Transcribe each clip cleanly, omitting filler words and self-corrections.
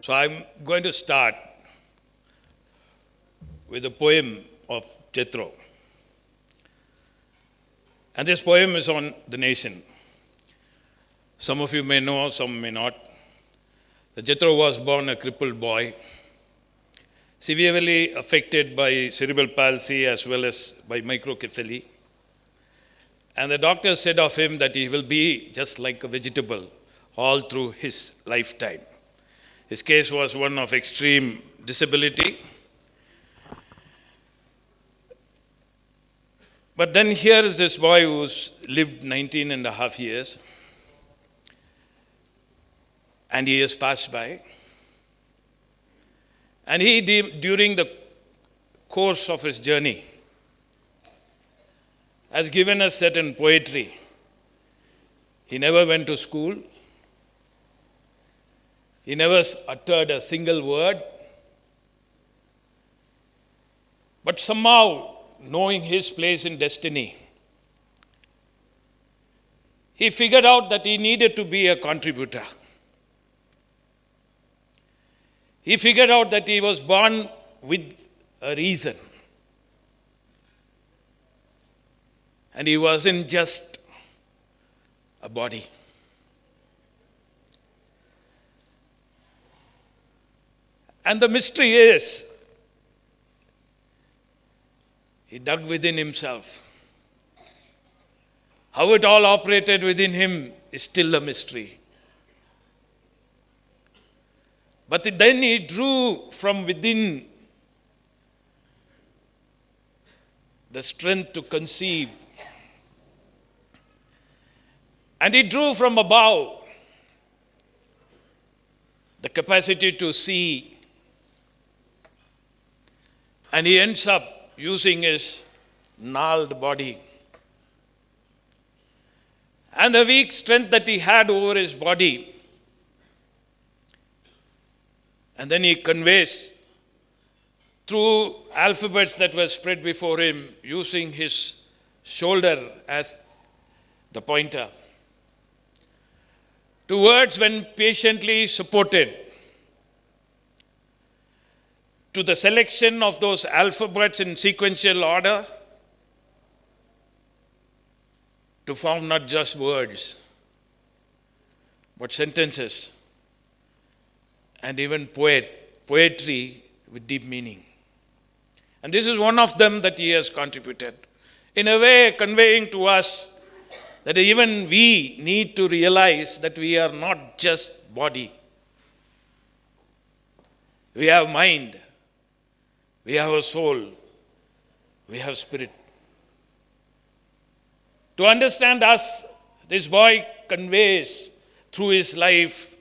So I'm going to start with a poem of Jethro. And this poem is on the nation. Some of you may know, some may not. Jethro was born a crippled boy, severely affected by cerebral palsy as well as by microcephaly. And the doctor said of him that he will be just like a vegetable all through his lifetime. His case was one of extreme disability. But then here is this boy who's lived 19 and a half years, and he has passed by. And he, during the course of his journey, has given us certain poetry. He never went to school. He never uttered a single word. But somehow, knowing his place in destiny, he figured out that he needed to be a contributor. He figured out that he was born with a reason. And he wasn't just a body. And the mystery is, he dug within himself. How it all operated within him is still a mystery. But then he drew from within the strength to conceive. And he drew from above the capacity to see. And he ends up using his gnarled body and the weak strength that he had over his body. And then he conveys through alphabets that were spread before him, using his shoulder as the pointer, to words when patiently supported, to the selection of those alphabets in sequential order, to form not just words, but sentences, and even poetry with deep meaning. And this is one of them that he has contributed, in a way conveying to us that even we need to realize that we are not just body. We have mind, we have a soul, we have spirit. To understand us, this boy conveys through his life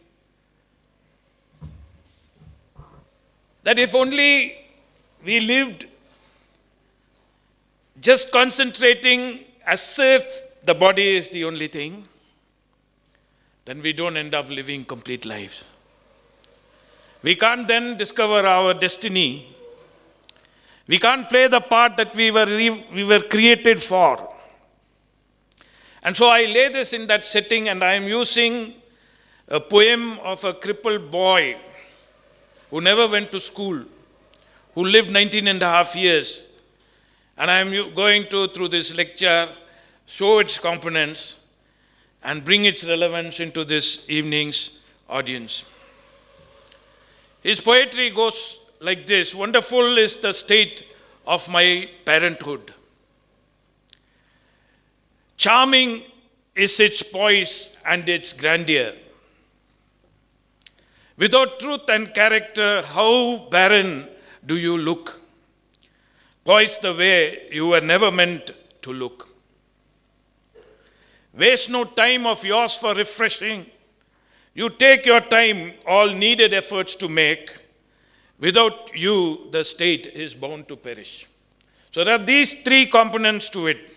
that if only we lived just concentrating as if the body is the only thing, then we don't end up living complete lives. We can't then discover our destiny. We can't play the part that we were created for. And so I lay this in that setting, and I am using a poem of a crippled boy who never went to school, who lived 19 and a half years. And I am going to, through this lecture, show its components and bring its relevance into this evening's audience. His poetry goes like this: wonderful is the state of my parenthood. Charming is its poise and its grandeur. Without truth and character, how barren do you look? Poised the way you were never meant to look. Waste no time of yours for refreshing. You take your time, all needed efforts to make. Without you, the state is bound to perish. So there are these three components to it.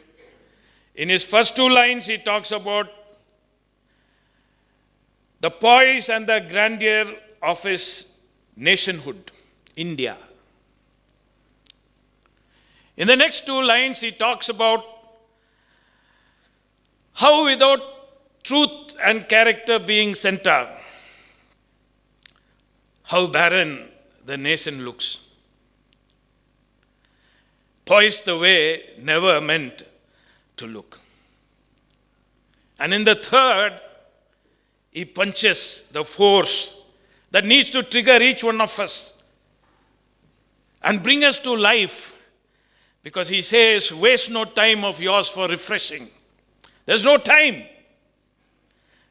In his first two lines, he talks about the poise and the grandeur of his nationhood, India. In the next two lines, he talks about how without truth and character being center, how barren the nation looks. Poised the way never meant to look. And in the third, he punches the force that needs to trigger each one of us and bring us to life, because he says, waste no time of yours for refreshing. There's no time.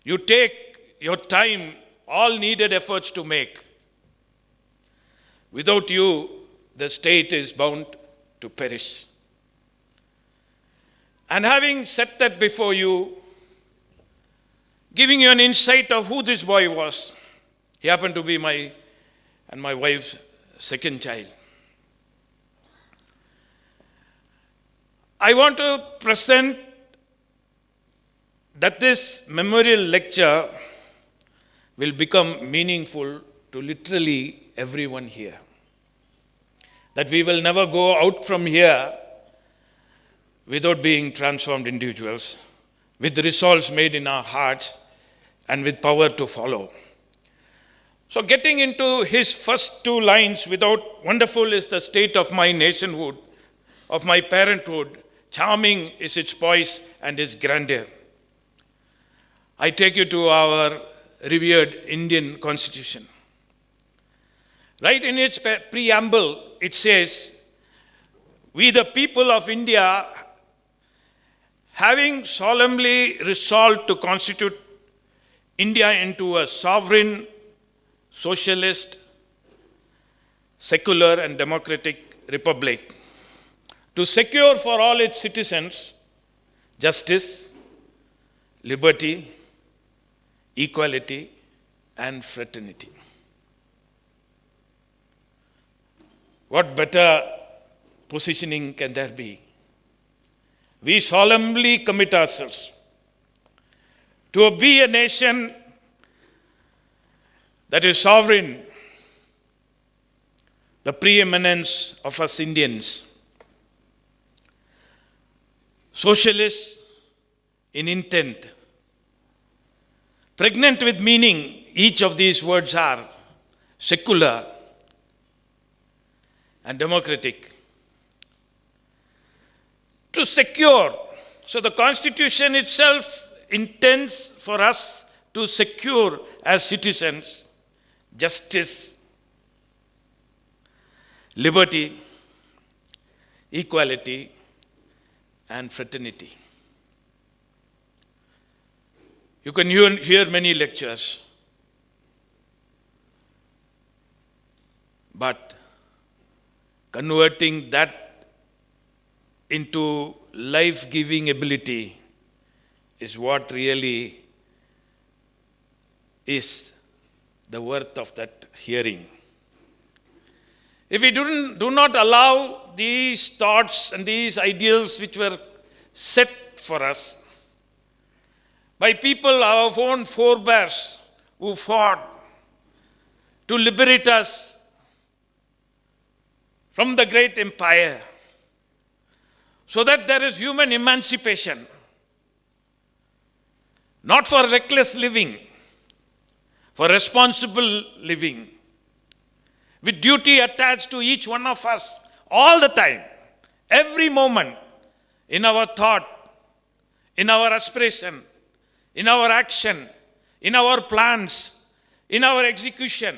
You take your time, all needed efforts to make. Without you, the state is bound to perish. And having set that before you, giving you an insight of who this boy was, he happened to be my and my wife's second child. I want to present that this memorial lecture will become meaningful to literally everyone here. That we will never go out from here without being transformed individuals, with resolves made in our hearts and with power to follow. So getting into his first two lines, without wonderful is the state of my nationhood, of my parenthood, charming is its poise and its grandeur. I take you to our revered Indian Constitution. Right in its preamble, it says, we the people of India, having solemnly resolved to constitute India into a sovereign, socialist, secular and democratic republic, to secure for all its citizens justice, liberty, equality, and fraternity. What better positioning can there be? We solemnly commit ourselves to be a nation that is sovereign, the preeminence of us Indians, socialist in intent, pregnant with meaning. Each of these words are secular and democratic. To secure, so the Constitution itself intends for us to secure as citizens justice, liberty, equality, and fraternity. You can hear many lectures, but converting that into life-giving ability is what really is the worth of that hearing. If we do not allow these thoughts and these ideals which were set for us by people, our own forebears, who fought to liberate us from the great empire, so that there is human emancipation, not for reckless living, for responsible living, with duty attached to each one of us all the time, every moment, in our thought, in our aspiration, in our action, in our plans, in our execution,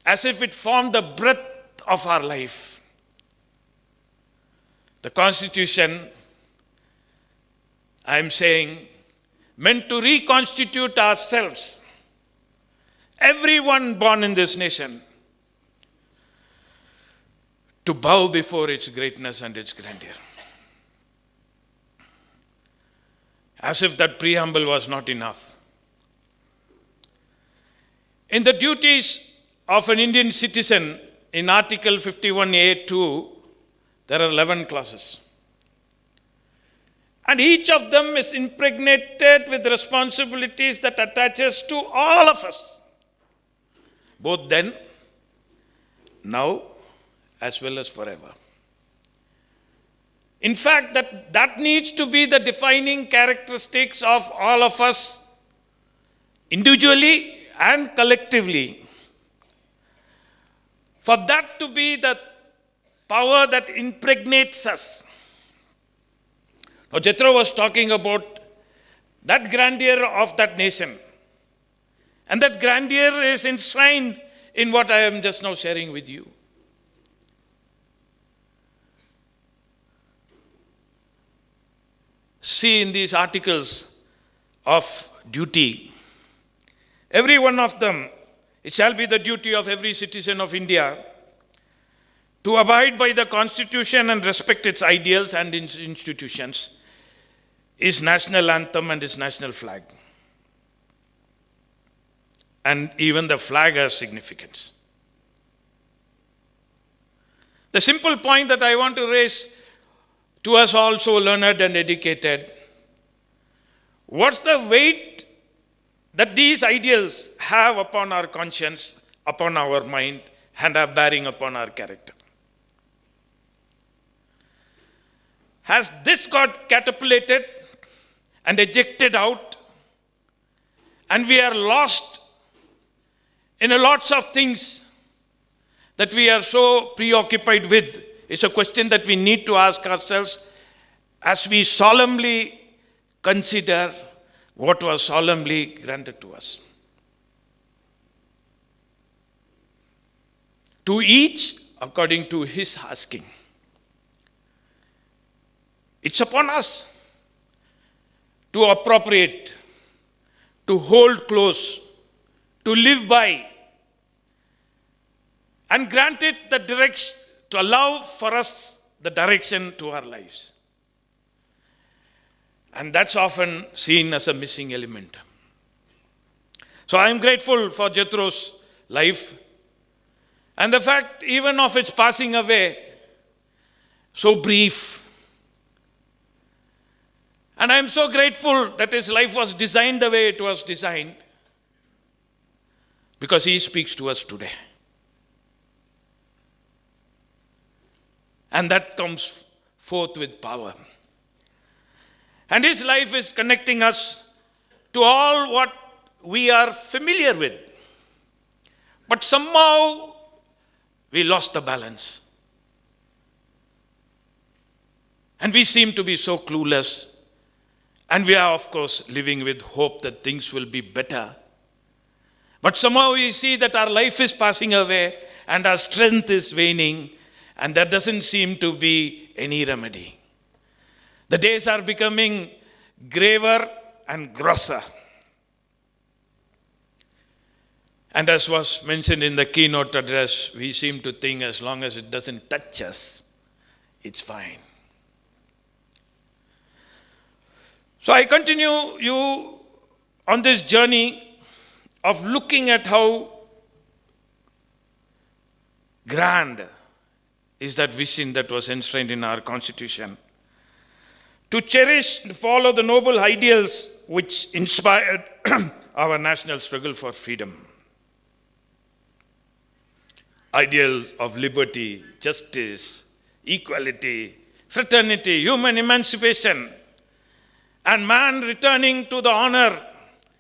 as if it formed the breath of our life. The Constitution, I am saying, meant to reconstitute ourselves, everyone born in this nation, to bow before its greatness and its grandeur. As if that preamble was not enough. In the duties of an Indian citizen, in Article 51A2, there are 11 clauses. And each of them is impregnated with responsibilities that attaches to all of us, both then, now, as well as forever. In fact, that needs to be the defining characteristics of all of us, individually and collectively, for that to be the power that impregnates us. Now, Jethro was talking about that grandeur of that nation. And that grandeur is enshrined in what I am just now sharing with you. See in these articles of duty, every one of them, it shall be the duty of every citizen of India to abide by the Constitution and respect its ideals and its institutions, its national anthem and its national flag. And even the flag has significance. The simple point that I want to raise to us also learned and educated, what's the weight that these ideals have upon our conscience, upon our mind, and have bearing upon our character? Has this got catapulted and ejected out, and we are lost in a lots of things that we are so preoccupied with? It's a question that we need to ask ourselves as we solemnly consider what was solemnly granted to us. To each according to his asking. It's upon us to appropriate, to hold close, to live by, and grant it the direction, to allow for us the direction to our lives. And that's often seen as a missing element. So I am grateful for Jethro's life and the fact even of its passing away, so brief. And I am so grateful that his life was designed the way it was designed, because he speaks to us today. And that comes forth with power. And his life is connecting us to all what we are familiar with. But somehow we lost the balance. And we seem to be so clueless. And we are, of course, living with hope that things will be better. But somehow we see that our life is passing away and our strength is waning, and there doesn't seem to be any remedy. The days are becoming graver and grosser. And as was mentioned in the keynote address, we seem to think as long as it doesn't touch us, it's fine. So I continue you on this journey of looking at how grand is that vision that was enshrined in our Constitution. To cherish and follow the noble ideals which inspired our national struggle for freedom. Ideals of liberty, justice, equality, fraternity, human emancipation, and man returning to the honor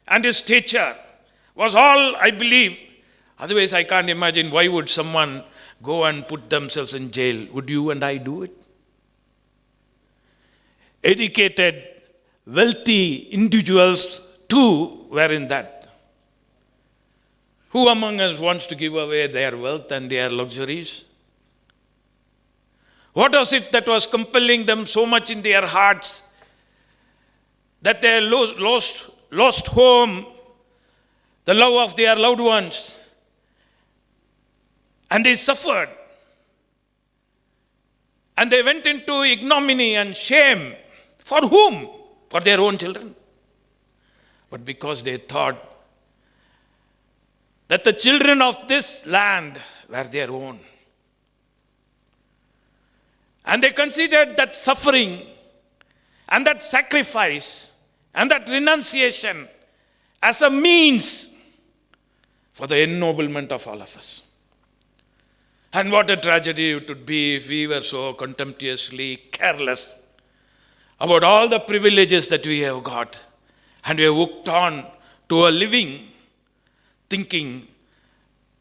and his stature was all, I believe. Otherwise, I can't imagine why would someone go and put themselves in jail. Would you and I do it? Educated, wealthy individuals too were in that. Who among us wants to give away their wealth and their luxuries? What was it that was compelling them so much in their hearts that they lost home, the love of their loved ones, and they suffered, and they went into ignominy and shame? For whom? For their own children. But because they thought that the children of this land were their own. And they considered that suffering and that sacrifice and that renunciation as a means for the ennoblement of all of us. And what a tragedy it would be if we were so contemptuously careless about all the privileges that we have got, and we have hooked on to a living thinking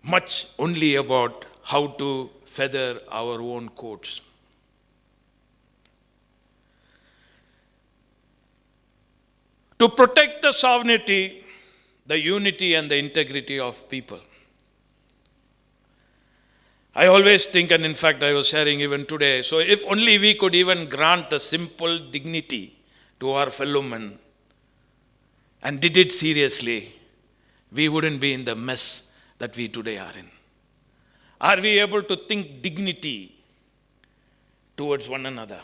much only about how to feather our own coats. To protect the sovereignty, the unity and the integrity of people. I always think, and in fact I was sharing even today, so if only we could even grant the simple dignity to our fellow men and did it seriously, we wouldn't be in the mess that we today are in. Are we able to think dignity towards one another?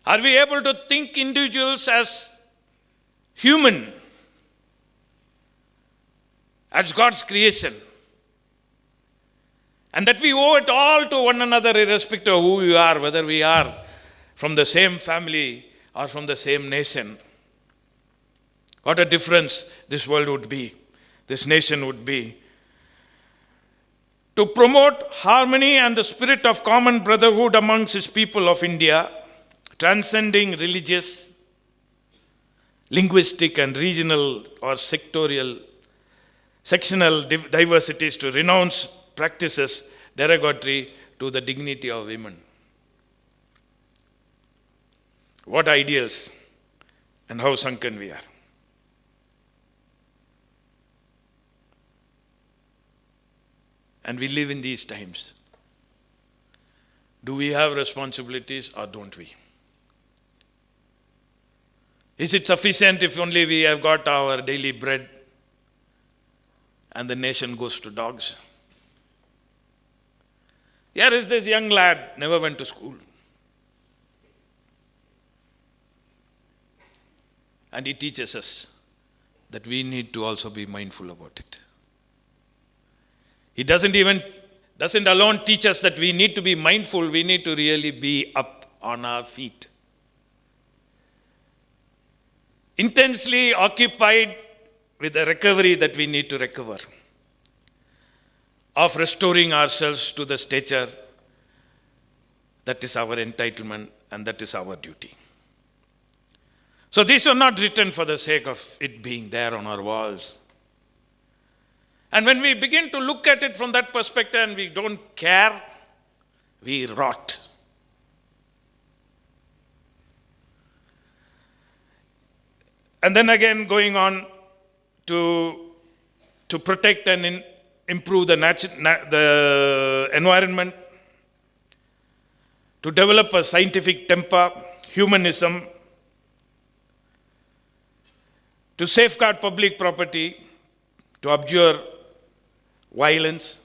Are we able to think individuals as human, as God's creation? And that we owe it all to one another irrespective of who we are, whether we are from the same family or from the same nation. What a difference this world would be, this nation would be. To promote harmony and the spirit of common brotherhood amongst his people of India, transcending religious, linguistic and regional or sectional diversities, to renounce practices derogatory to the dignity of women. What ideals and how sunken we are. And we live in these times. Do we have responsibilities or don't we? Is it sufficient if only we have got our daily bread and the nation goes to dogs? Here is this young lad, never went to school. And he teaches us that we need to also be mindful about it. He doesn't alone teach us that we need to be mindful, we need to really be up on our feet. Intensely occupied with the recovery that we need to recover, of restoring ourselves to the stature that is our entitlement and that is our duty. So these are not written for the sake of it being there on our walls. And when we begin to look at it from that perspective and we don't care, we rot. And then again going on to protect and improve the environment, to develop a scientific temper, humanism, to safeguard public property, to abjure violence,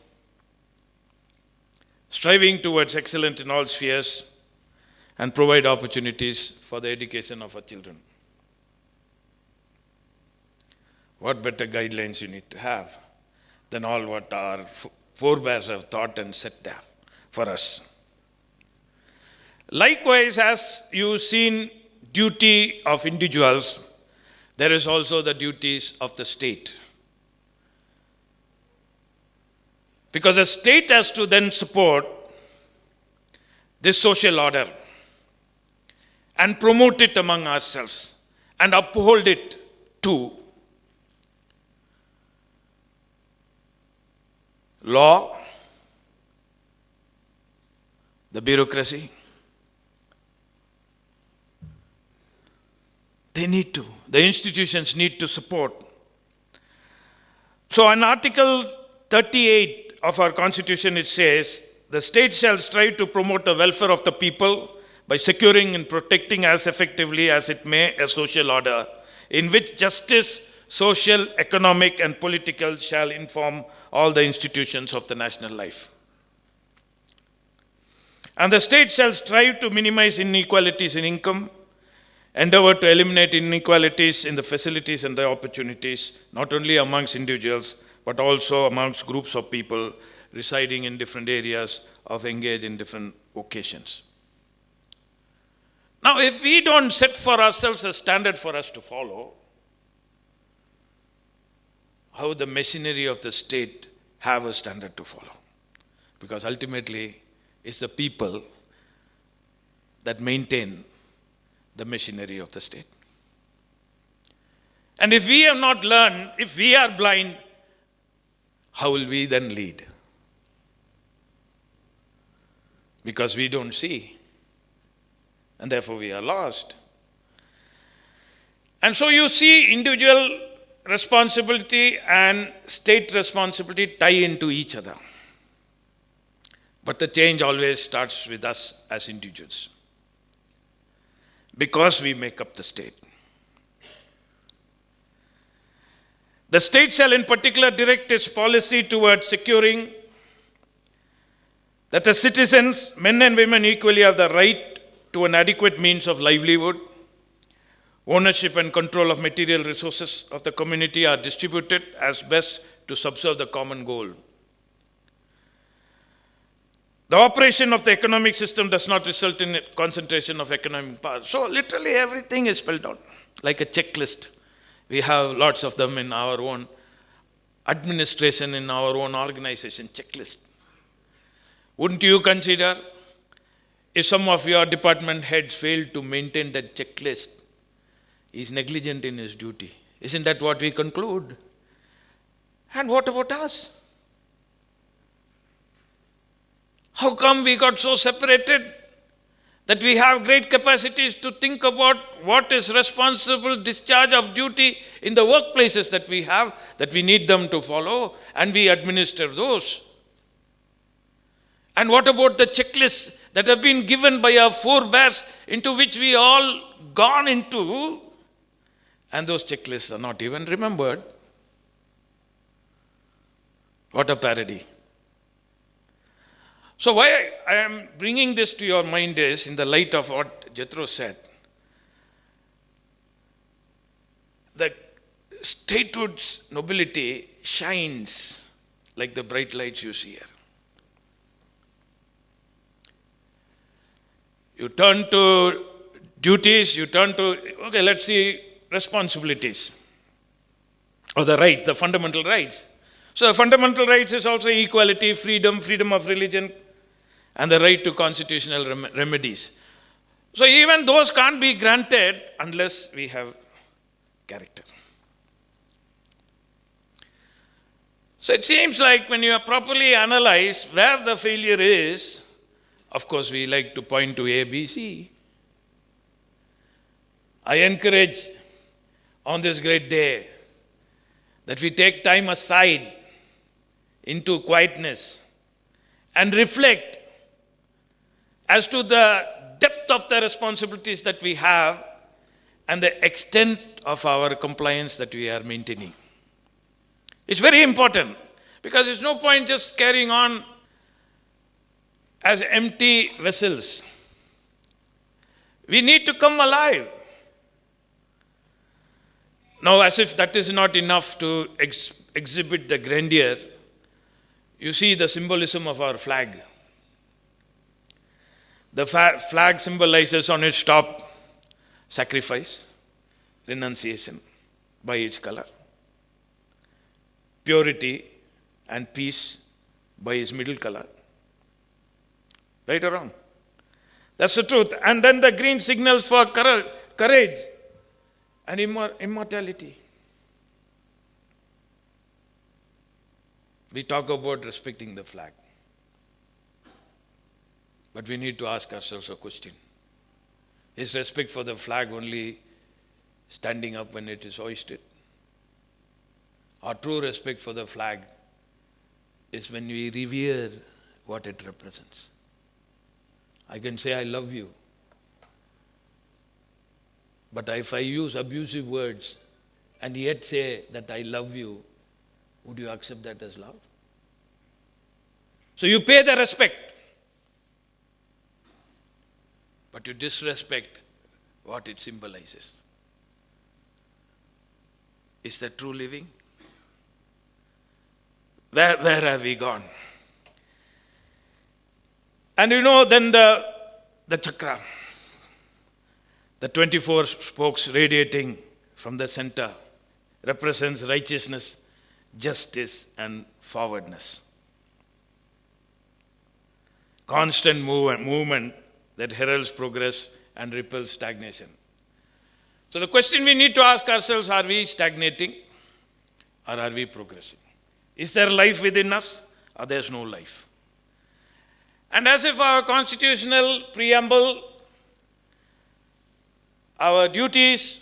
striving towards excellence in all spheres, and provide opportunities for the education of our children. What better guidelines you need to have than all what our forebears have thought and set there for us. Likewise, as you've seen duty of individuals, there is also the duties of the state. Because the state has to then support this social order and promote it among ourselves and uphold it too. Law, the bureaucracy, they need to. The institutions need to support. So in Article 38 of our Constitution, it says, the state shall strive to promote the welfare of the people by securing and protecting as effectively as it may a social order in which justice, social, economic, and political shall inform all the institutions of the national life. And the state shall strive to minimize inequalities in income, endeavor to eliminate inequalities in the facilities and the opportunities, not only amongst individuals, but also amongst groups of people residing in different areas of engage in different occasions. Now, if we don't set for ourselves a standard for us to follow, how the machinery of the state have a standard to follow? Because ultimately, it's the people that maintain the machinery of the state. And if we have not learned, if we are blind, how will we then lead? Because we don't see. And therefore we are lost. And so you see individual responsibility and state responsibility tie into each other. But the change always starts with us as individuals. Because we make up the state. The state shall in particular direct its policy towards securing that the citizens, men and women equally, have the right to an adequate means of livelihood. Ownership and control of material resources of the community are distributed as best to subserve the common goal. The operation of the economic system does not result in concentration of economic power. So literally everything is spelled out, like a checklist. We have lots of them in our own administration, in our own organization, checklist. Wouldn't you consider if some of your department heads fail to maintain that checklist, he is negligent in his duty? Isn't that what we conclude? And what about us? How come we got so separated that we have great capacities to think about what is responsible discharge of duty in the workplaces that we have, that we need them to follow, and we administer those? And what about the checklists that have been given by our forebears, into which we all gone into, and those checklists are not even remembered? What a parody. So why I am bringing this to your mind is, in the light of what Jethro said, the statehood's nobility shines like the bright lights you see here. You turn to duties, you turn to, okay, let's see responsibilities, or the rights, the fundamental rights. So the fundamental rights is also equality, freedom, freedom of religion, and the right to constitutional remedies. So even those can't be granted unless we have character. So it seems like when you properly analyze where the failure is, of course we like to point to A, B, C. I encourage on this great day that we take time aside into quietness and reflect as to the depth of the responsibilities that we have and the extent of our compliance that we are maintaining. It's very important, because there's no point just carrying on as empty vessels. We need to come alive. Now, as if that is not enough to exhibit the grandeur, you see the symbolism of our flag. The flag symbolizes on its top sacrifice, renunciation by its color, purity and peace by its middle color. Right or wrong? That's the truth. And then the green signals for courage and immortality. We talk about respecting the flag. But we need to ask ourselves a question. Is respect for the flag only standing up when it is hoisted? Our true respect for the flag is when we revere what it represents. I can say I love you, but if I use abusive words and yet say that I love you, would you accept that as love? So you pay the respect, but you disrespect what it symbolizes. Is that true living? Where have we gone? And then the chakra, the 24 spokes radiating from the center, represents righteousness, justice, and forwardness. Constant movement that heralds progress and repels stagnation. So the question we need to ask ourselves, are we stagnating or are we progressing? Is there life within us or there's no life? And as if our constitutional preamble, our duties,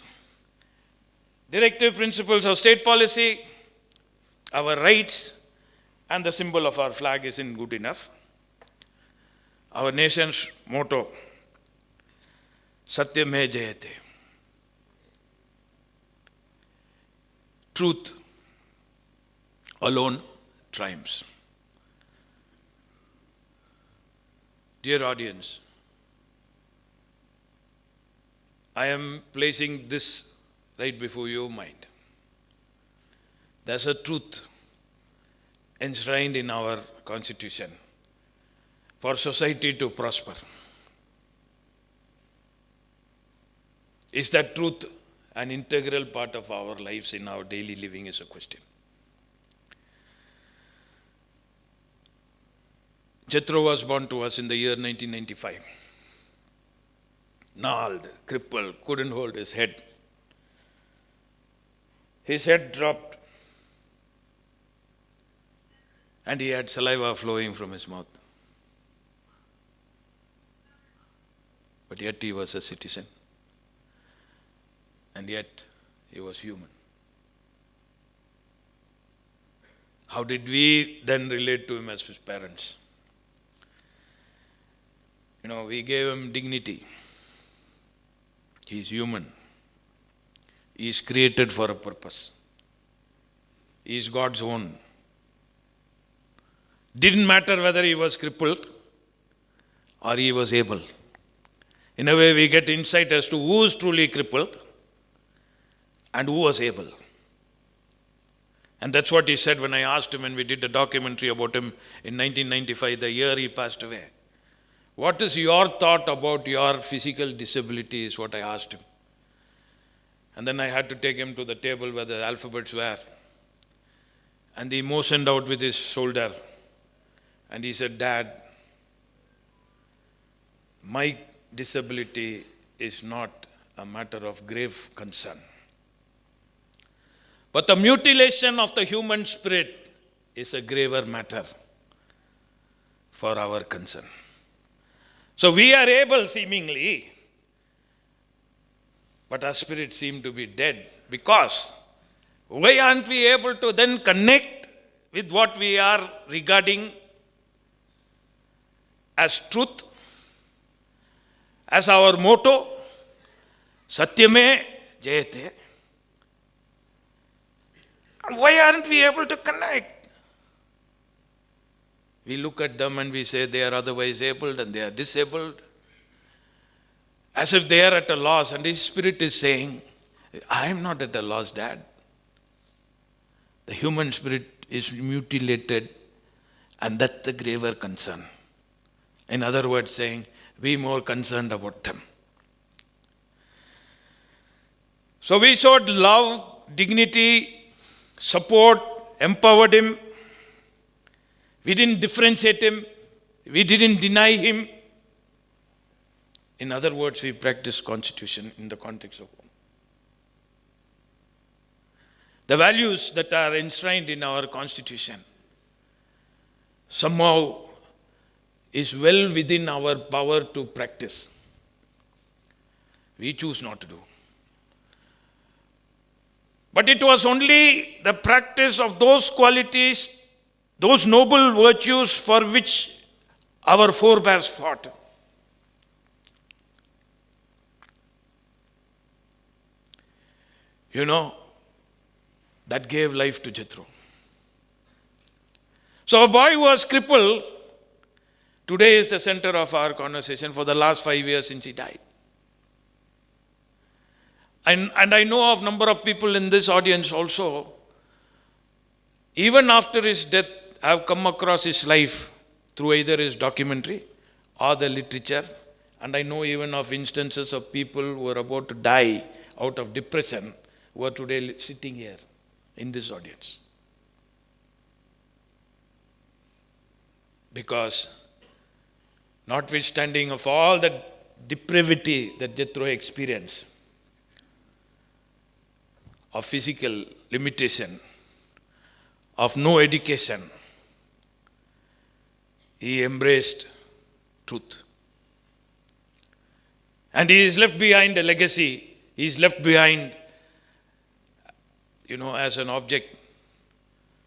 directive principles of state policy, our rights, and the symbol of our flag isn't good enough. Our nation's motto, Satyame Jayate. Truth alone triumphs. Dear audience, I am placing this right before your mind. There's a truth enshrined in our constitution for society to prosper. Is that truth an integral part of our lives in our daily living is a question. Jethro was born to us in the year 1995. Gnarled, crippled, couldn't hold his head. His head dropped and he had saliva flowing from his mouth. But yet he was a citizen. And yet he was human. How did we then relate to him as his parents? We gave him dignity. He is human. He is created for a purpose. He is God's own. Didn't matter whether he was crippled or he was able. In a way, we get insight as to who is truly crippled and who was able. And that's what he said when I asked him when we did a documentary about him in 1995, the year he passed away. What is your thought about your physical disability is what I asked him. And then I had to take him to the table where the alphabets were. And he motioned out with his shoulder. And he said, Dad, my disability is not a matter of grave concern. But the mutilation of the human spirit is a graver matter for our concern. So we are able seemingly, but our spirit seems to be dead. Because why aren't we able to then connect with what we are regarding as truth, as our motto, Satyame Jayate? And why aren't we able to connect? We look at them and we say they are otherwise abled and they are disabled. As if they are at a loss. And his spirit is saying, I am not at a loss, Dad. The human spirit is mutilated and that's the graver concern. In other words, saying, be more concerned about them. So we showed love, dignity, support, empowered him. We didn't differentiate him. We didn't deny him. In other words, we practiced constitution in the context of home. The values that are enshrined in our constitution somehow is well within our power to practice. We choose not to do. But it was only the practice of those qualities, those noble virtues for which our forebears fought. That gave life to Jethro. So a boy who was crippled today is the center of our conversation for the last 5 years since he died. And I know of a number of people in this audience also, even after his death, have come across his life through either his documentary or the literature. And I know even of instances of people who are about to die out of depression who are today sitting here in this audience. Because notwithstanding of all the depravity that Jethro experienced, of physical limitation, of no education, he embraced truth. And he is left behind a legacy. He is left behind, as an object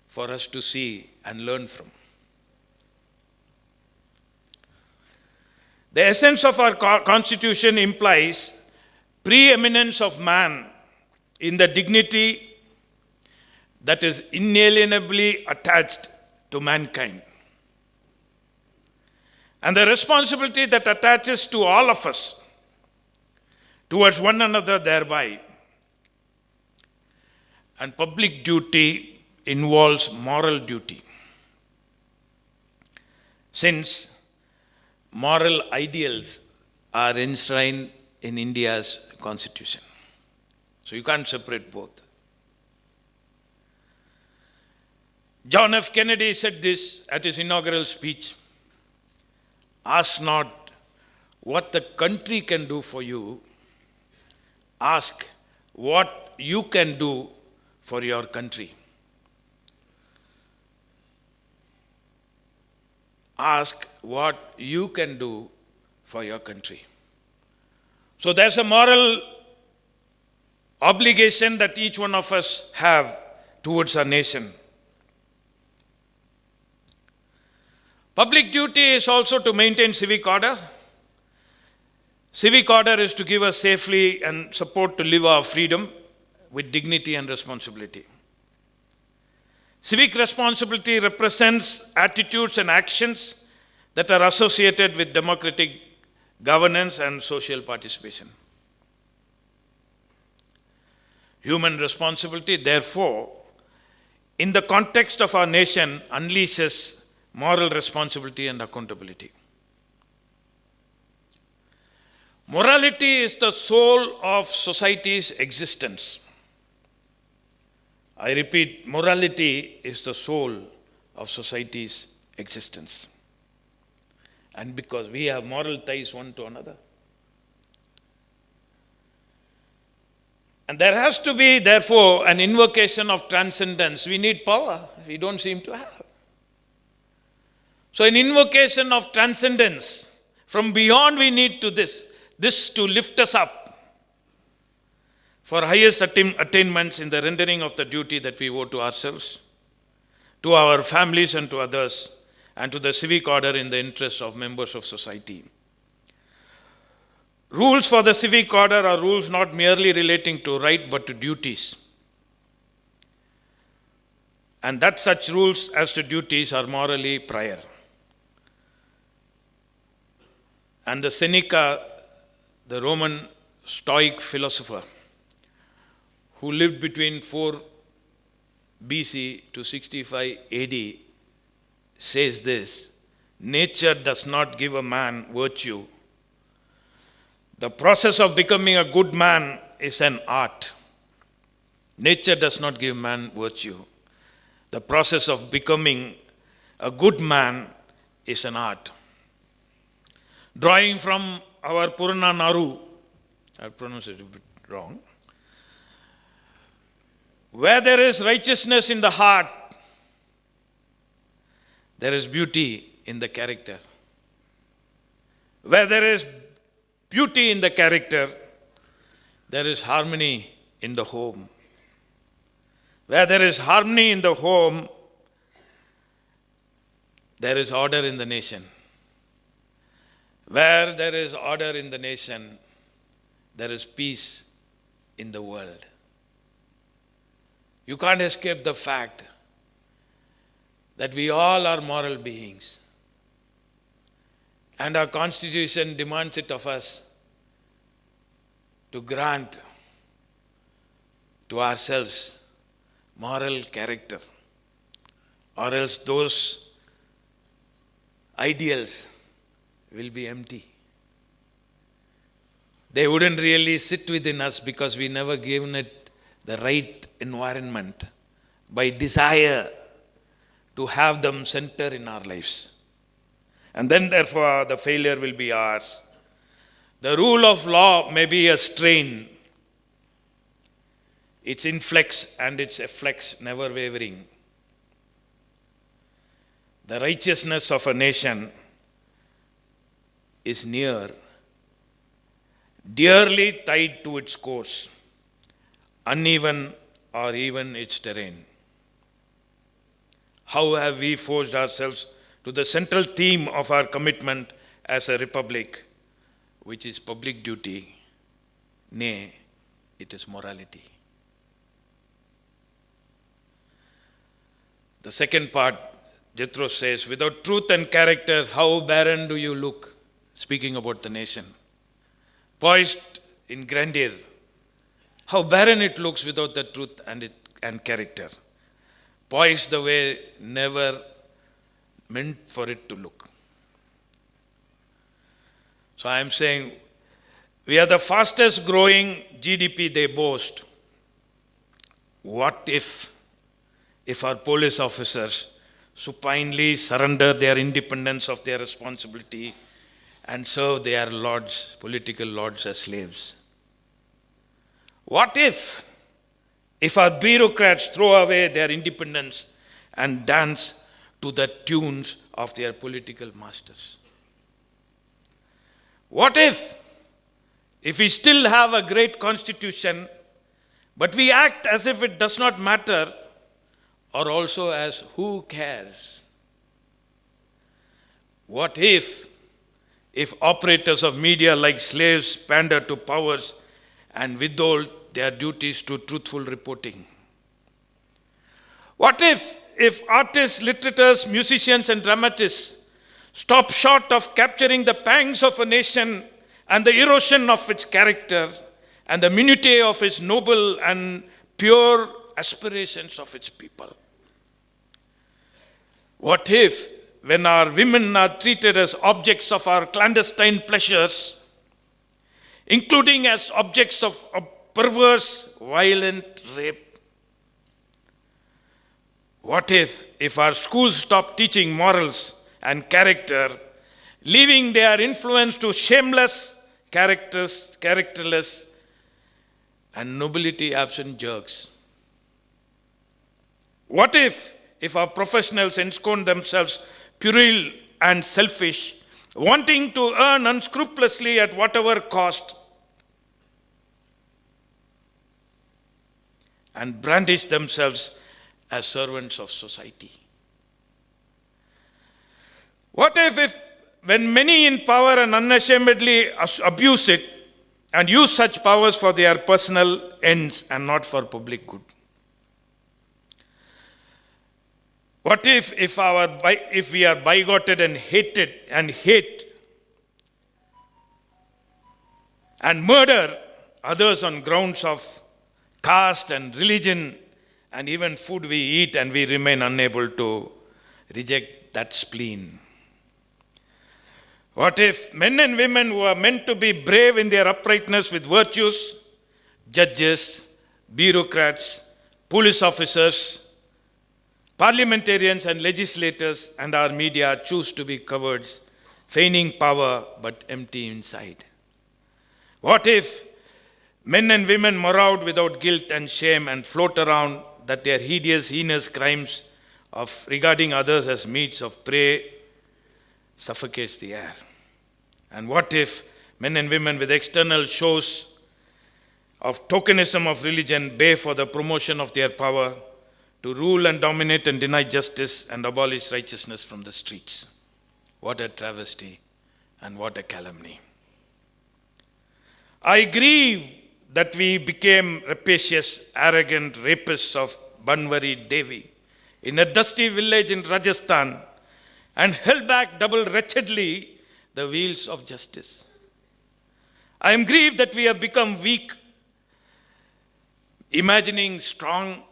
for us to see and learn from. The essence of our Constitution implies preeminence of man in the dignity that is inalienably attached to mankind, and the responsibility that attaches to all of us towards one another thereby. And public duty involves moral duty, since moral ideals are enshrined in India's constitution. So you can't separate both. John F. Kennedy said this at his inaugural speech: "Ask not what the country can do for you, ask what you can do for your country." Ask what you can do for your country. So there's a moral obligation that each one of us have towards our nation. Public duty is also to maintain civic order. Civic order is to give us safely and support to live our freedom with dignity and responsibility. Civic responsibility represents attitudes and actions that are associated with democratic governance and social participation. Human responsibility, therefore, in the context of our nation, unleashes moral responsibility and accountability. Morality is the soul of society's existence. I repeat, morality is the soul of society's existence. And because we have moral ties one to another. And there has to be, therefore, an invocation of transcendence. We need power. We don't seem to have. So an invocation of transcendence. From beyond we need to this to lift us up for highest attainments in the rendering of the duty that we owe to ourselves, to our families and to others, and to the civic order in the interests of members of society. Rules for the civic order are rules not merely relating to right but to duties. And that such rules as to duties are morally prior. And the Seneca, the Roman Stoic philosopher, who lived between 4 BC to 65 AD, says this: nature does not give a man virtue. The process of becoming a good man is an art. Nature does not give man virtue. The process of becoming a good man is an art. Drawing from our Purana Naru, I pronounced it a bit wrong. Where there is righteousness in the heart, there is beauty in the character. Where there is beauty in the character, there is harmony in the home. Where there is harmony in the home, there is order in the nation. Where there is order in the nation, there is peace in the world. You can't escape the fact that we all are moral beings. And our Constitution demands it of us to grant to ourselves moral character, or else those ideals will be empty. They wouldn't really sit within us because we never given it the right environment by desire to have them center in our lives. And then therefore the failure will be ours. The rule of law may be a strain its influx and its efflux never wavering. The righteousness of a nation is near, dearly tied to its course, uneven or even its terrain. How have we forced ourselves to the central theme of our commitment as a republic, which is public duty? Nay, it is morality. The second part, Jethro says, without truth and character, how barren do you look? Speaking about the nation. Poised in grandeur, how barren it looks without the truth and character. Poised the way never meant for it to look. So I am saying, we are the fastest growing GDP they boast. What if our police officers supinely surrender their independence of their responsibility and serve their lords, political lords, as slaves? What if our bureaucrats throw away their independence and dance to the tunes of their political masters? What if we still have a great constitution, but we act as if it does not matter, or also as who cares? What if operators of media like slaves pander to powers and withhold their duties to truthful reporting? What if artists, literateurs, musicians and dramatists stop short of capturing the pangs of a nation and the erosion of its character and the minutiae of its noble and pure aspirations of its people? What if, when our women are treated as objects of our clandestine pleasures, including as objects of perverse, violent rape? What if our schools stop teaching morals and character, leaving their influence to shameless, characterless, and nobility-absent jerks? What if our professionals ensconce themselves puerile and selfish, wanting to earn unscrupulously at whatever cost, and brandish themselves as servants of society? What if when many in power and unashamedly abuse it and use such powers for their personal ends and not for public good? What if we are bigoted and hate and murder others on grounds of caste and religion and even food we eat, and we remain unable to reject that spleen? What if men and women who are meant to be brave in their uprightness with virtues, judges, bureaucrats, police officers, parliamentarians and legislators and our media choose to be cowards, feigning power but empty inside? What if men and women maraud without guilt and shame and float around that their hideous, heinous crimes of regarding others as meats of prey suffocates the air? And what if men and women with external shows of tokenism of religion bay for the promotion of their power to rule and dominate and deny justice and abolish righteousness from the streets? What a travesty and what a calumny. I grieve that we became rapacious, arrogant rapists of Banwari Devi in a dusty village in Rajasthan and held back double wretchedly the wheels of justice. I am grieved that we have become weak, imagining strong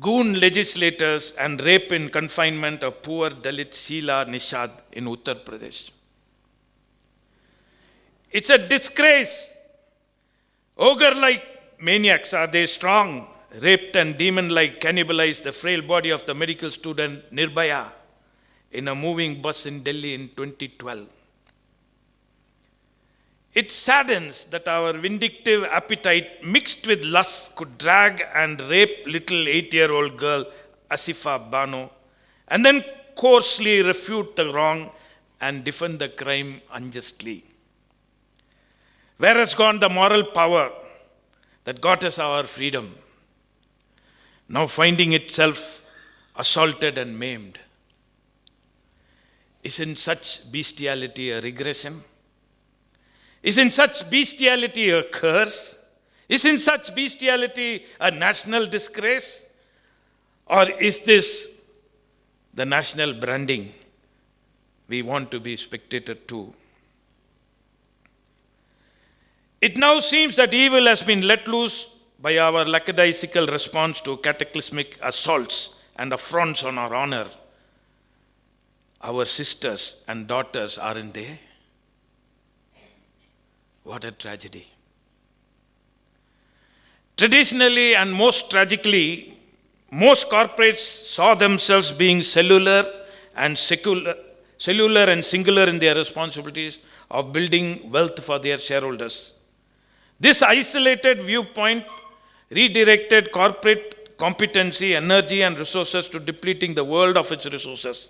goon legislators and rape in confinement of poor Dalit Sheila Nishad in Uttar Pradesh. It's a disgrace. Ogre-like maniacs, are they strong, raped and demon-like cannibalized the frail body of the medical student Nirbhaya in a moving bus in Delhi in 2012. It saddens that our vindictive appetite mixed with lust could drag and rape little 8-year-old girl Asifa Bano and then coarsely refute the wrong and defend the crime unjustly. Where has gone the moral power that got us our freedom, now finding itself assaulted and maimed? Isn't such bestiality a regression? Isn't such bestiality a curse? Isn't such bestiality a national disgrace? Or is this the national branding we want to be spectator to? It now seems that evil has been let loose by our lackadaisical response to cataclysmic assaults and affronts on our honor. Our sisters and daughters, aren't they? What a tragedy. Traditionally and most tragically, most corporates saw themselves being cellular and singular in their responsibilities of building wealth for their shareholders. This isolated viewpoint redirected corporate competency, energy, and resources to depleting the world of its resources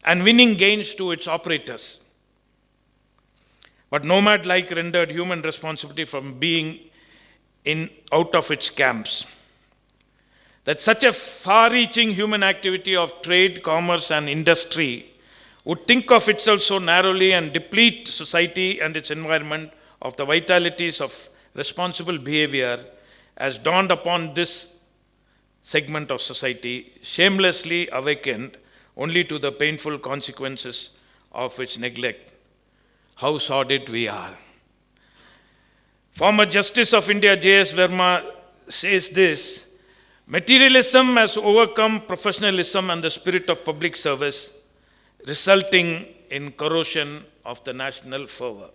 and winning gains to its operators. But nomad-like rendered human responsibility from being out of its camps. That such a far-reaching human activity of trade, commerce, and industry would think of itself so narrowly and deplete society and its environment of the vitalities of responsible behavior as dawned upon this segment of society, shamelessly awakened only to the painful consequences of its neglect. How sordid we are. Former Justice of India J.S. Verma says this: materialism has overcome professionalism and the spirit of public service, resulting in corrosion of the national fervor.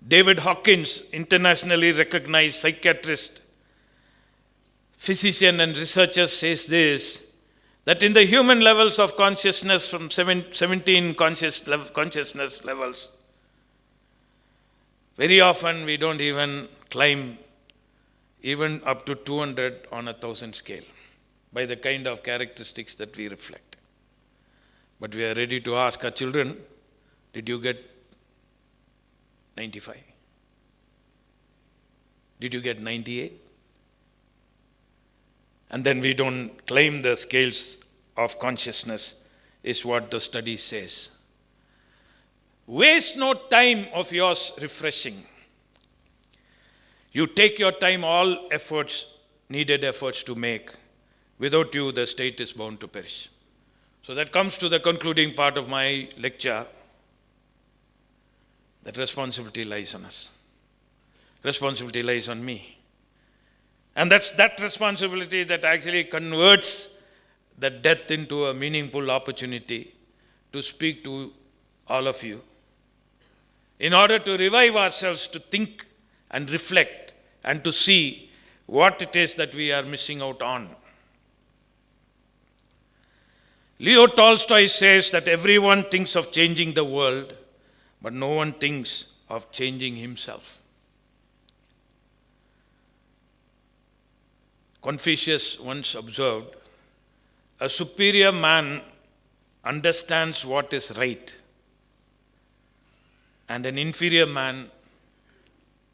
David Hawkins, internationally recognized psychiatrist, physician, and researcher, says this: that in the human levels of consciousness, from 17 consciousness levels, very often we don't even climb even up to 200 on 1,000 scale by the kind of characteristics that we reflect. But we are ready to ask our children, did you get 95? Did you get 98? And then we don't claim the scales of consciousness, is what the study says. Waste no time of yours refreshing. You take your time, all efforts, needed efforts to make. Without you, the state is bound to perish. So that comes to the concluding part of my lecture, that responsibility lies on us. Responsibility lies on me. And that's that responsibility that actually converts the death into a meaningful opportunity to speak to all of you, in order to revive ourselves, to think and reflect and to see what it is that we are missing out on. Leo Tolstoy says that everyone thinks of changing the world, but no one thinks of changing himself. Confucius once observed, a superior man understands what is right, and an inferior man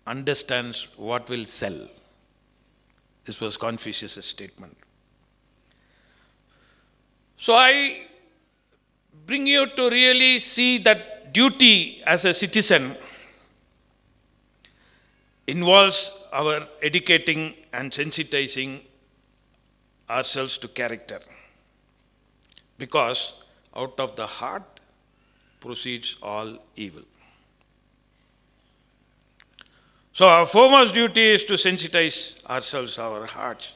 understands what will sell. This was Confucius' statement. So I bring you to really see that duty as a citizen involves our educating and sensitizing ourselves to character. Because out of the heart proceeds all evil. So our foremost duty is to sensitize ourselves, our hearts,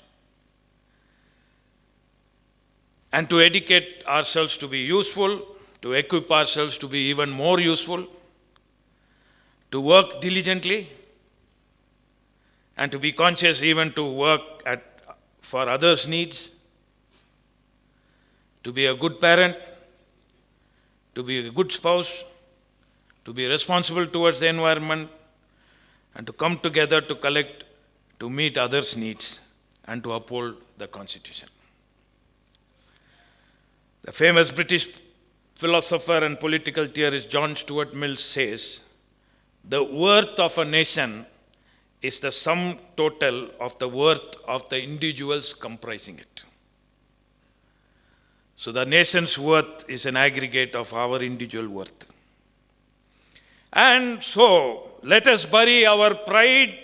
and to educate ourselves to be useful, to equip ourselves to be even more useful, to work diligently, and to be conscious even to work for others' needs, to be a good parent, to be a good spouse, to be responsible towards the environment, and to come together to collect, to meet others' needs, and to uphold the Constitution. The famous British philosopher and political theorist John Stuart Mill says, "The worth of a nation is the sum total of the worth of the individuals comprising it." So the nation's worth is an aggregate of our individual worth. And so, let us bury our pride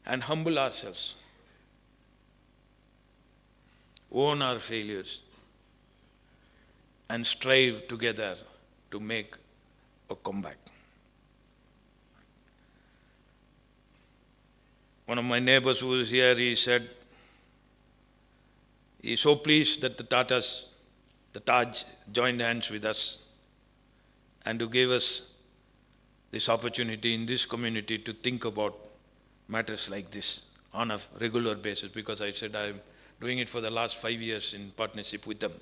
and humble ourselves. Own our failures and strive together to make a comeback. One of my neighbors who was here, he said, he is so pleased that the Taj joined hands with us and to give us this opportunity in this community to think about matters like this on a regular basis, because I said I'm doing it for the last 5 years in partnership with them.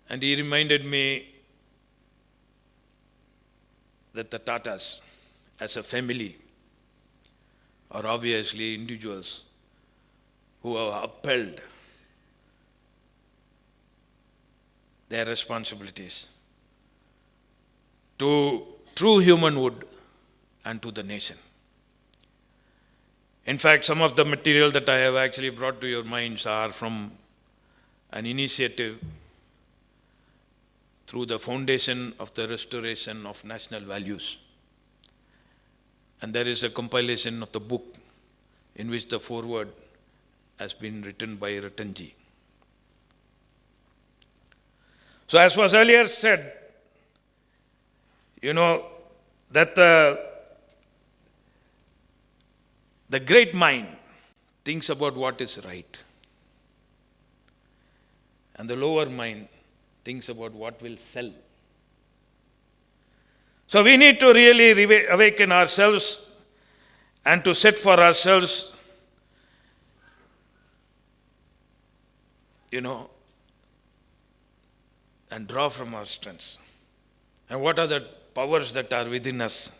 And he reminded me that the Tatas, as a family, are obviously individuals who have upheld their responsibilities to true humanhood and to the nation. In fact, some of the material that I have actually brought to your minds are from an initiative through the Foundation of the Restoration of National Values. And there is a compilation of the book in which the foreword has been written by Ratanji. So as was earlier said, that the great mind thinks about what is right. And the lower mind thinks about what will sell. So we need to really awaken ourselves and to set for ourselves, and draw from our strengths. And what are the powers that are within us?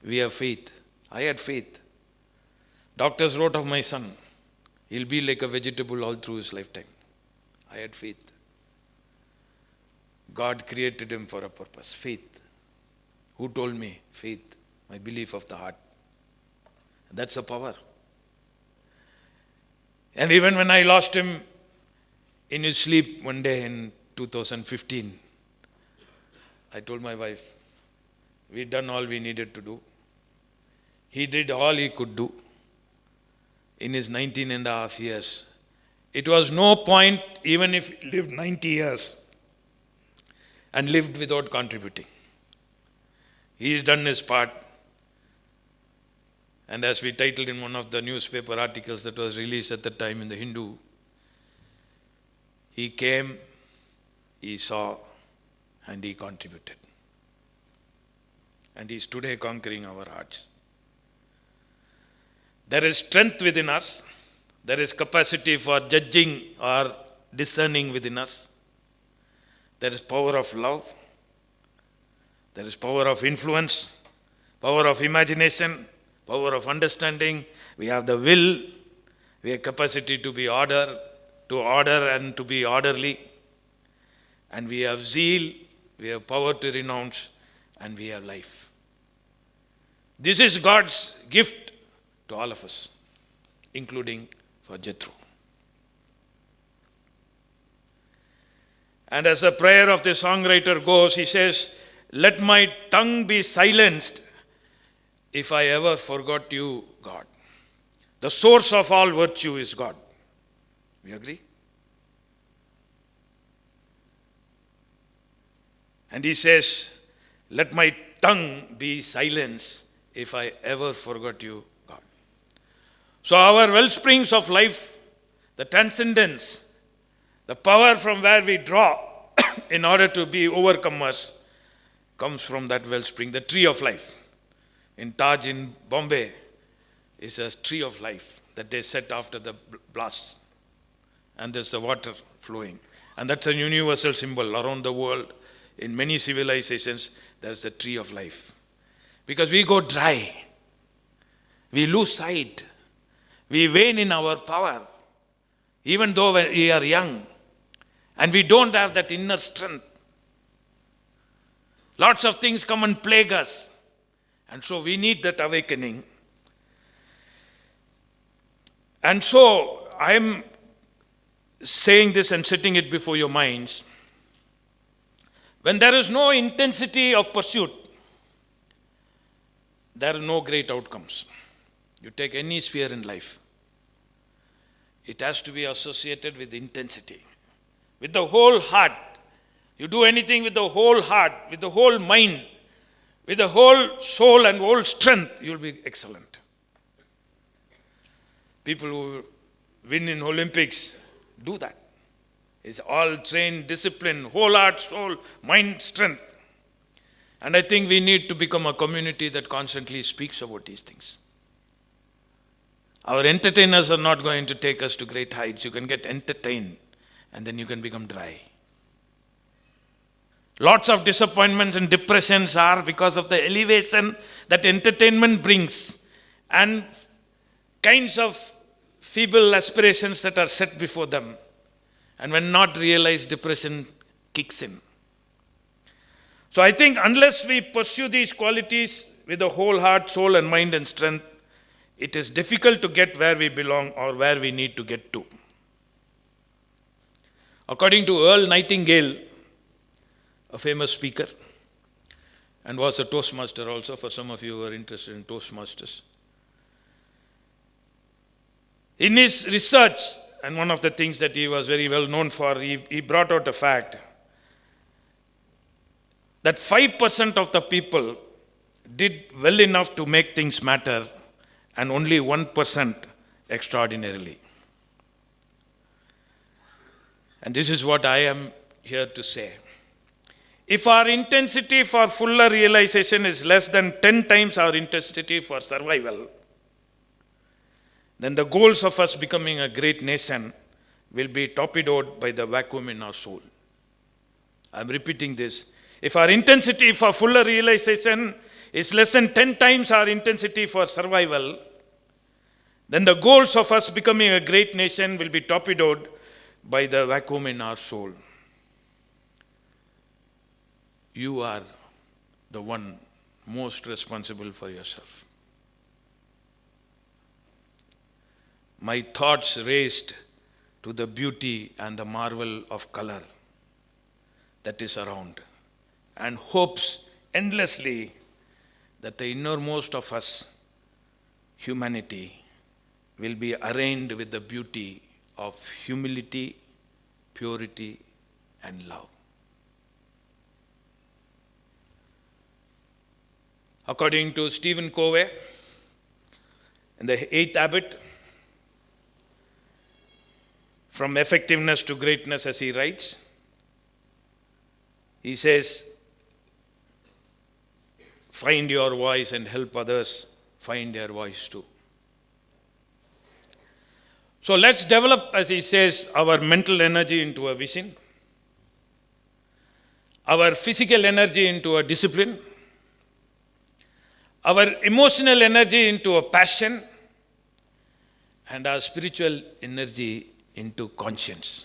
We have faith. I had faith. Doctors wrote of my son, he'll be like a vegetable all through his lifetime. I had faith. God created him for a purpose. Faith. Who told me? Faith. My belief of the heart. That's a power. And even when I lost him in his sleep one day in 2015, I told my wife, we'd done all we needed to do. He did all he could do in his 19 and a half years. It was no point, even if he lived 90 years and lived without contributing. He's done his part. And as we titled in one of the newspaper articles that was released at the time in the Hindu, he came, he saw, and he contributed. And he's today conquering our hearts. There is strength within us. There is capacity for judging or discerning within us. There is power of love. There is power of influence, power of imagination, power of understanding. We have the will. We have capacity to order and to be orderly. And we have zeal. We have power to renounce. And we have life. This is God's gift to all of us, including for Jethro. And as the prayer of the songwriter goes, he says, "Let my tongue be silenced if I ever forgot you, God." The source of all virtue is God. We agree? And he says, "Let my tongue be silenced if I ever forgot you, God." So our wellsprings of life, the transcendence, the power from where we draw in order to be overcomers, comes from that wellspring, the tree of life. In Taj in Bombay is a tree of life that they set after the blasts. And there's the water flowing. And that's a universal symbol around the world. in many civilizations, there's the tree of life. Because we go dry. We lose sight. We wane in our power. Even though we are young. And we don't have that inner strength. Lots of things come and plague us. And so we need that awakening. And so I am saying this and setting it before your minds. When there is no intensity of pursuit, there are no great outcomes. You take any sphere in life, it has to be associated with intensity, with the whole heart. You do anything with the whole heart, with the whole mind, with the whole soul and whole strength, you will be excellent. People who win in Olympics do that. It's all trained, discipline, whole heart, soul, mind, strength. And I think we need to become a community that constantly speaks about these things. Our entertainers are not going to take us to great heights. You can get entertained and then you can become dry. Lots of disappointments and depressions are because of the elevation that entertainment brings and kinds of feeble aspirations that are set before them. And when not realized, depression kicks in. So I think unless we pursue these qualities with the whole heart, soul and mind and strength, it is difficult to get where we belong or where we need to get to. According to Earl Nightingale, a famous speaker, and was a Toastmaster also, for some of you who are interested in Toastmasters. In his research, and one of the things that he was very well known for, he brought out a fact that 5% of the people did well enough to make things matter and only 1% extraordinarily. And this is what I am here to say. If our intensity for fuller realization is less than 10 times our intensity for survival, then the goals of us becoming a great nation will be torpedoed by the vacuum in our soul. I'm repeating this. If our intensity for fuller realization is less than 10 times our intensity for survival, then the goals of us becoming a great nation will be torpedoed by the vacuum in our soul. You are the one most responsible for yourself. My thoughts raised to the beauty and the marvel of color that is around, and hopes endlessly that the innermost of us, humanity, will be arraigned with the beauty of humility, purity, and love. According to Stephen Covey, in the 8th habit, from effectiveness to greatness, as he writes, he says, find your voice and help others find their voice too. So let's develop, as he says, our mental energy into a vision, our physical energy into a discipline, our emotional energy into a passion, and our spiritual energy into conscience.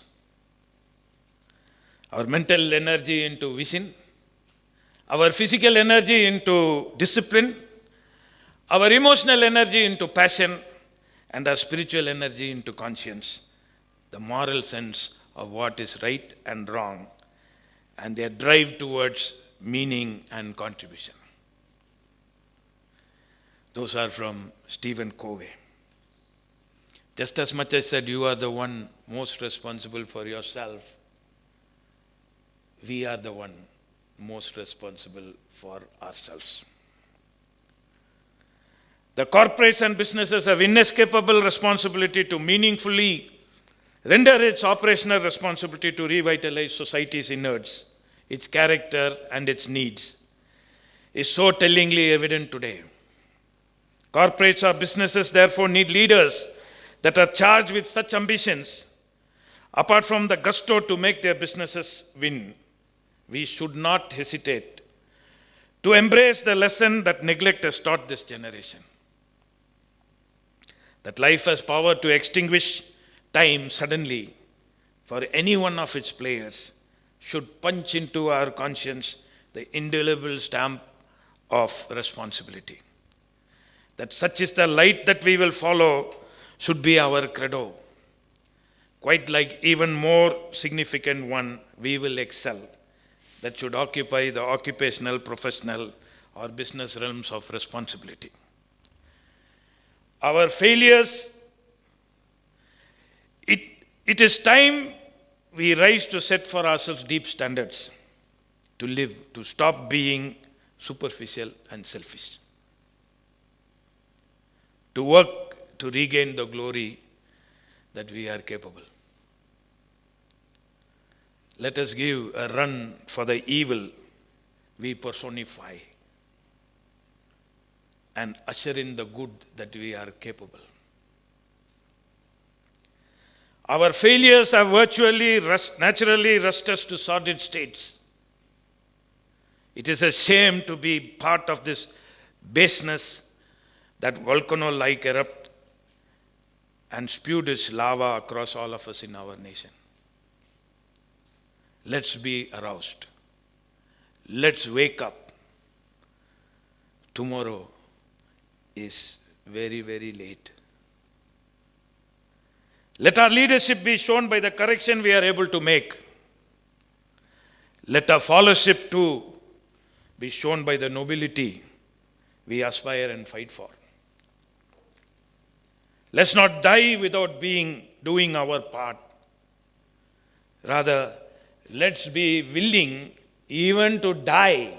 Our mental energy into vision, our physical energy into discipline, our emotional energy into passion, and our spiritual energy into conscience, the moral sense of what is right and wrong, and their drive towards meaning and contribution. Those are from Stephen Covey. Just as much as said you are the one most responsible for yourself, we are the one most responsible for ourselves. The corporates and businesses have inescapable responsibility to meaningfully render its operational responsibility to revitalize society's innards, its character and its needs, is so tellingly evident today. Corporates or businesses therefore need leaders that are charged with such ambitions, apart from the gusto to make their businesses win. we should not hesitate to embrace the lesson that neglect has taught this generation. That life has power to extinguish time suddenly for any one of its players should punch into our conscience the indelible stamp of responsibility. That such is the light that we will follow should be our credo. Quite like even more significant one, we will excel. That should occupy the occupational, professional, or business realms of responsibility. Our failures, it is time we rise to set for ourselves deep standards, to live, to stop being superficial and selfish, to work to regain the glory that we are capable. Let us give a run for the evil we personify and usher in the good that we are capable. Our failures have naturally rushed us to sordid states. It is a shame to be part of this baseness that volcano-like erupt and spewed its lava across all of us in our nation. Let's be aroused. Let's wake up. Tomorrow is very, very late. Let our leadership be shown by the correction we are able to make. Let our followership too be shown by the nobility we aspire and fight for. Let's not die without doing our part. Rather, let's be willing even to die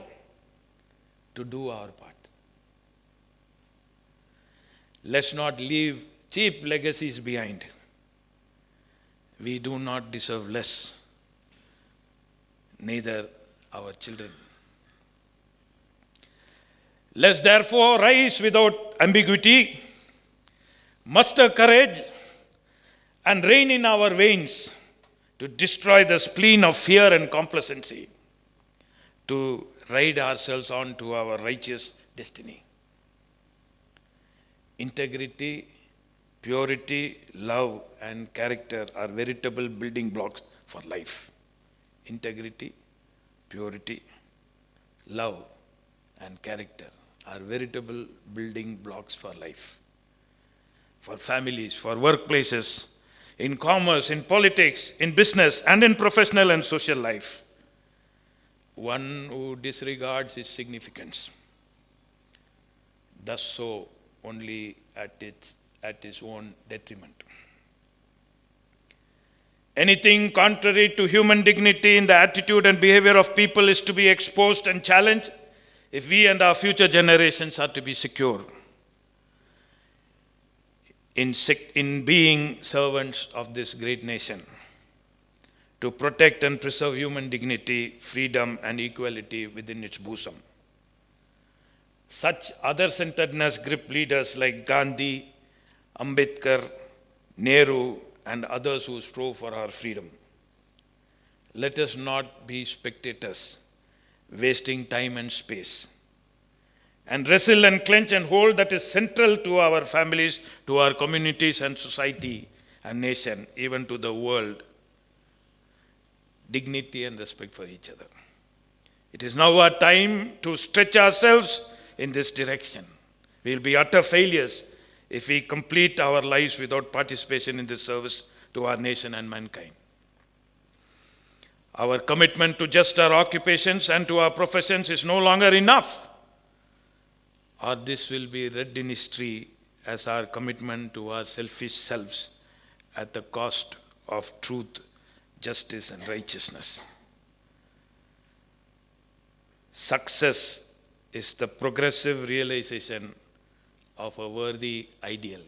to do our part. Let's not leave cheap legacies behind. We do not deserve less, neither our children. Let's therefore rise without ambiguity, muster courage, and rein in our veins to destroy the spleen of fear and complacency, to ride ourselves on to our righteous destiny. Integrity, purity, love, and character are veritable building blocks for life. Integrity, purity, love, and character are veritable building blocks for life. For families, for workplaces, in commerce, in politics, in business, and in professional and social life. One who disregards its significance does so only at his own detriment. Anything contrary to human dignity in the attitude and behavior of people is to be exposed and challenged if we and our future generations are to be secure in being servants of this great nation, to protect and preserve human dignity, freedom, and equality within its bosom. Such other-centeredness gripped leaders like Gandhi, Ambedkar, Nehru, and others who strove for our freedom. Let us not be spectators, wasting time and space, and wrestle and clench and hold that is central to our families, to our communities and society and nation, even to the world. Dignity and respect for each other. It is now our time to stretch ourselves in this direction. We will be utter failures if we complete our lives without participation in this service to our nation and mankind. Our commitment to just our occupations and to our professions is no longer enough, or this will be read in history as our commitment to our selfish selves at the cost of truth, justice, and righteousness. Success is the progressive realization of a worthy ideal,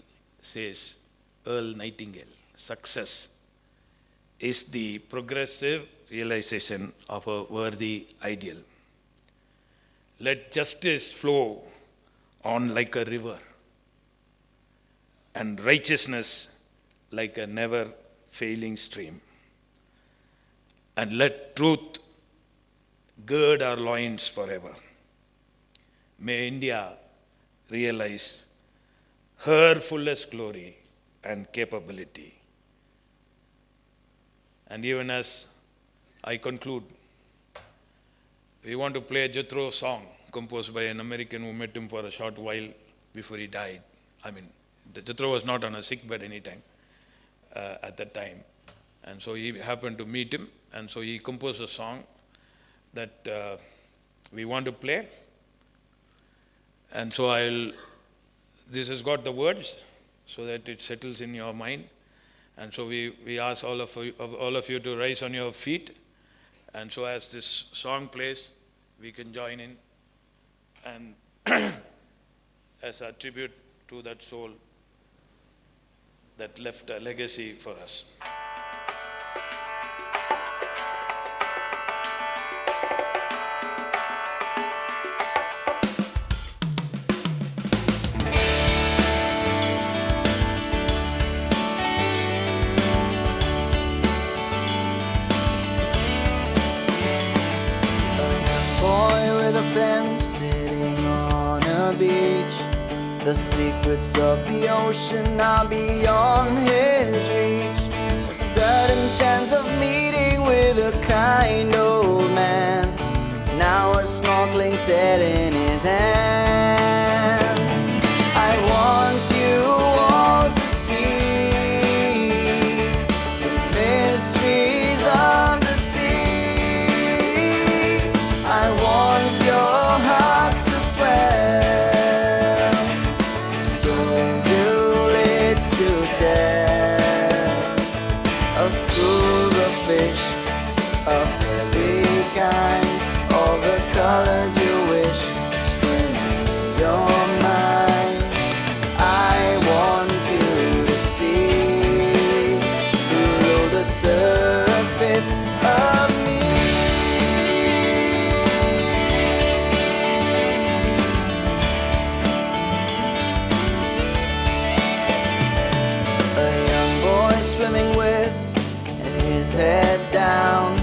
says Earl Nightingale. Success is the progressive realization of a worthy ideal. Let justice flow on like a river, and righteousness like a never-failing stream. And let truth gird our loins forever. May India realize her fullest glory and capability. And even as I conclude, we want to play a Jethro song composed by an American who met him for a short while before he died. Jethro was not on a sick bed anytime at that time. And so he happened to meet him, and so he composed a song that we want to play. And so this has got the words so that it settles in your mind. And so we ask all of you to rise on your feet. And so as this song plays, we can join in and as a tribute to that soul that left a legacy for us. The secrets of the ocean are beyond his reach. A certain chance of meeting with a kind old man. Now a snorkeling set in his hand. I want you all to see the mysteries of the sea. I want your heart to swell. Of schools of fish of every kind, all the colors you wish swim in your mind. I want you to see below the surface of me. A young boy swimming with his head down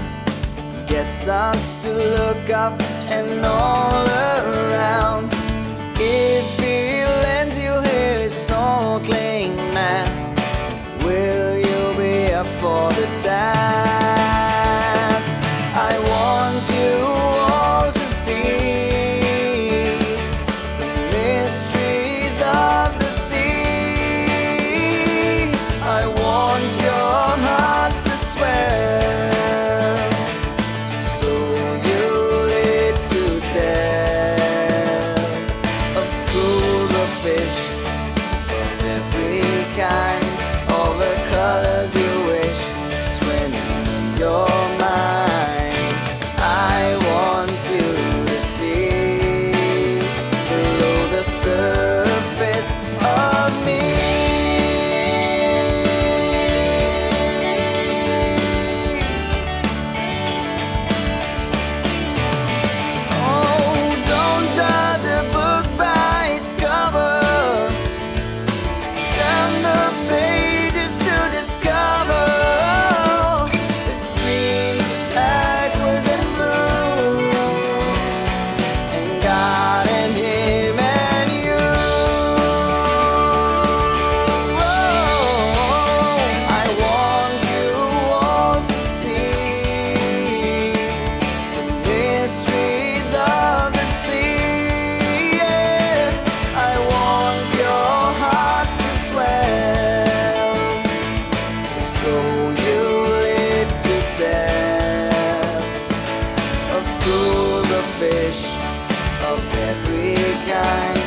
gets us to look up and all around. If he lends you his snorkeling mask, will you be up for the task? I want you all to see the mysteries of the sea. I want your heart to swell, so you'll need to tell of schools of fish of every kind, all the colors you wish swimming in your mind. I want you to see below the surface of me. Fish of every kind.